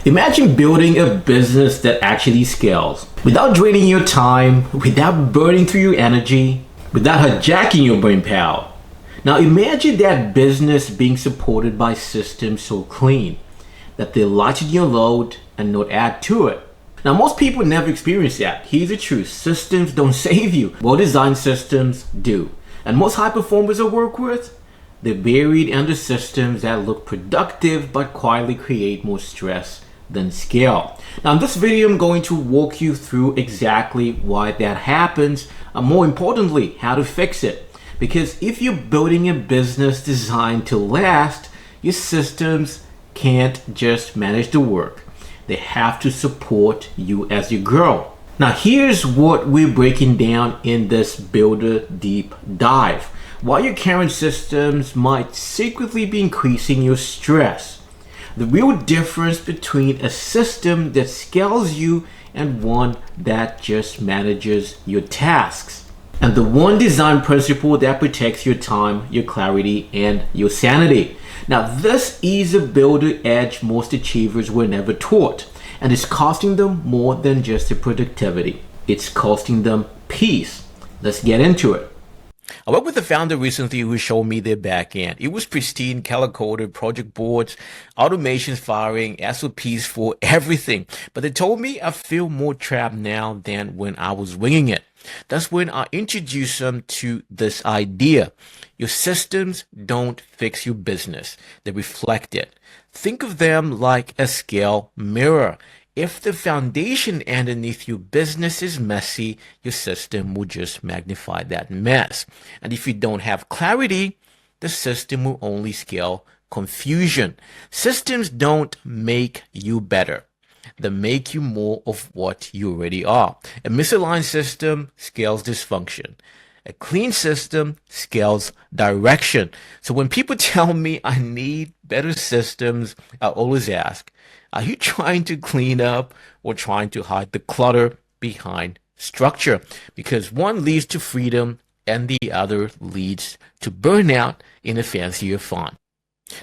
Imagine building a business that actually scales without draining your time, without burning through your energy, without hijacking your brain power. Now imagine that business being supported by systems so clean that they lighten your load and not add to it. Now most people never experience that. Here's the truth. Systems don't save you. Well-designed systems do. And most high performers I work with, they're buried under systems that look productive but quietly create more stress than scale. Now in this video, I'm going to walk you through exactly why that happens, and more importantly, how to fix it. Because if you're building a business designed to last, your systems can't just manage the work. They have to support you as you grow. Now here's what we're breaking down in this Builder Deep Dive. Why your current systems might secretly be increasing your stress. The real difference between a system that scales you and one that just manages your tasks. And the one design principle that protects your time, your clarity, and your sanity. Now this is a builder edge most achievers were never taught. And it's costing them more than just the productivity. It's costing them peace. Let's get into it. I worked with a founder recently who showed me their back end. It was pristine, color-coded, project boards, automations firing, SOPs for everything. But they told me I feel more trapped now than when I was winging it. That's when I introduced them to this idea. Your systems don't fix your business. They reflect it. Think of them like a scale mirror. If the foundation underneath your business is messy, your system will just magnify that mess. And if you don't have clarity, the system will only scale confusion. Systems don't make you better. They make you more of what you already are. A misaligned system scales dysfunction. A clean system scales direction. So when people tell me I need better systems, I always ask, are you trying to clean up or trying to hide the clutter behind structure? Because one leads to freedom and the other leads to burnout in a fancier font.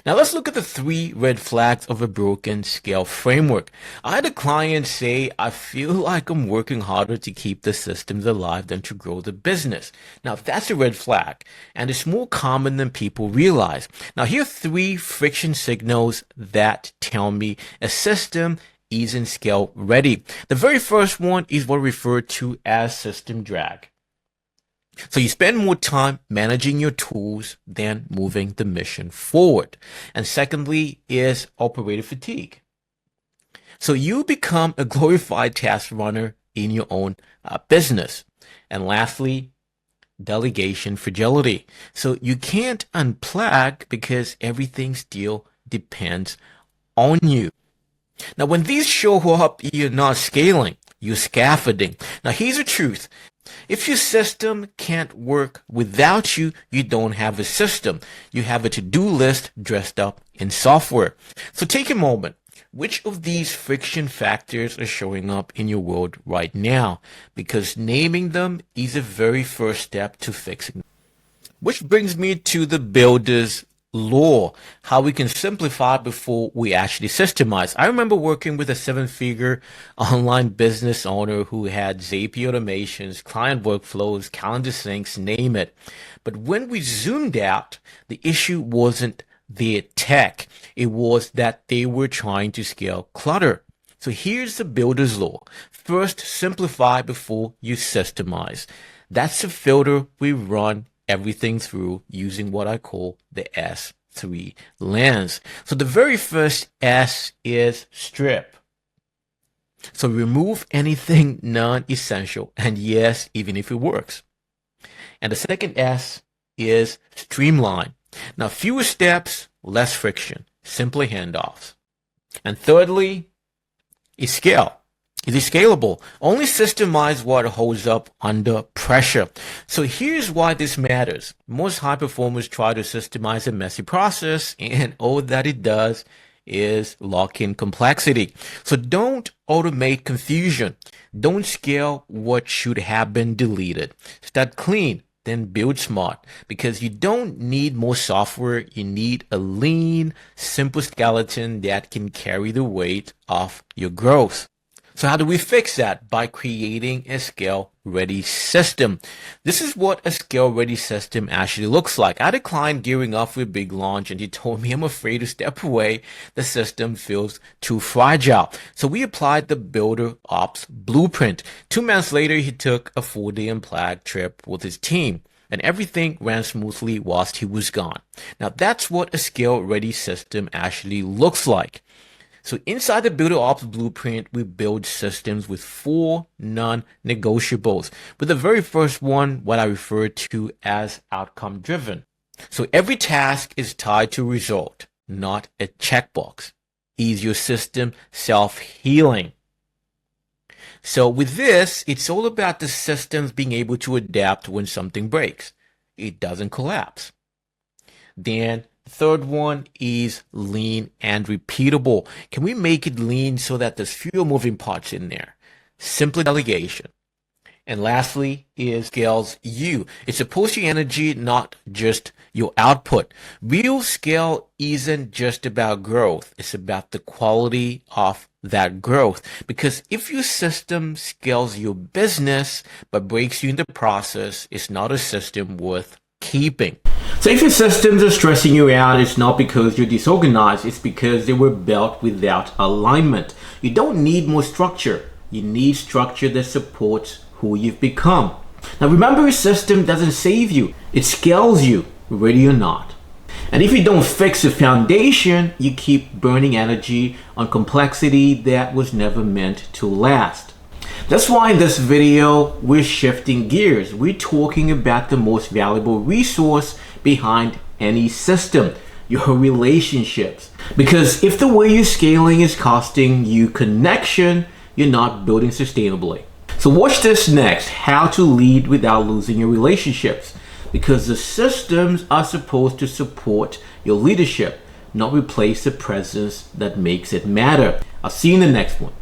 Now let's look at the 3 red flags of a broken scale framework. I had a client say, I feel like I'm working harder to keep the systems alive than to grow the business. Now that's a red flag, and it's more common than people realize. Now here are 3 friction signals that tell me a system isn't scale ready. The very first one is what referred to as system drag. So you spend more time managing your tools than moving the mission forward. And secondly is operator fatigue. So you become a glorified task runner in your own business. And lastly, delegation fragility. So you can't unplug because everything still depends on you. Now when these show up, you're not scaling, you're scaffolding. Now here's the truth. If your system can't work without you, you don't have a system. You have a to-do list dressed up in software. So take a moment. Which of these friction factors are showing up in your world right now? Because naming them is the very first step to fixing them. Which brings me to the builder's law, how we can simplify before we actually systemize. I remember working with a 7-figure online business owner who had Zapier automations, client workflows, calendar syncs, name it. But when we zoomed out, the issue wasn't their tech. It was that they were trying to scale clutter. So here's the builder's law. First, simplify before you systemize. That's the filter we run everything through using what I call the S3 lens. So the very first S is strip. So remove anything non-essential, and yes, even if it works. And the second S is streamline. Now fewer steps, less friction, simply handoffs. And thirdly is scale. Is it scalable? Only systemize what holds up under pressure. So here's why this matters. Most high performers try to systemize a messy process, and all that it does is lock in complexity. So don't automate confusion. Don't scale what should have been deleted. Start clean. then build smart, because you don't need more software. You need a lean, simple skeleton that can carry the weight of your growth. So how do we fix that? By creating a scale-ready system. This is what a scale-ready system actually looks like. I had a client gearing up for a big launch and he told me, I'm afraid to step away. The system feels too fragile. So we applied the Builder Ops blueprint. 2 months later, he took a 4-day unplanned trip with his team, and everything ran smoothly whilst he was gone. Now that's what a scale-ready system actually looks like. So inside the Builder Ops blueprint, we build systems with 4 non-negotiables. With the very first one, what I refer to as outcome driven. So every task is tied to a result, not a checkbox. Is your system self-healing? So with this, it's all about the systems being able to adapt when something breaks. It doesn't collapse. Then third one is lean and repeatable. Can we make it lean so that there's fewer moving parts in there? Simple delegation. And lastly is scales you. It supports your energy, not just your output. Real scale isn't just about growth. It's about the quality of that growth. Because if your system scales your business but breaks you in the process, it's not a system worth keeping. So if your systems are stressing you out, it's not because you're disorganized, it's because they were built without alignment. You don't need more structure. You need structure that supports who you've become. Now remember, a system doesn't save you, it scales you, ready or not. And if you don't fix the foundation, you keep burning energy on complexity that was never meant to last. That's why in this video, we're shifting gears. We're talking about the most valuable resource behind any system, your relationships. Because if the way you're scaling is costing you connection, you're not building sustainably. So watch this next, how to lead without losing your relationships. Because the systems are supposed to support your leadership, not replace the presence that makes it matter. I'll see you in the next one.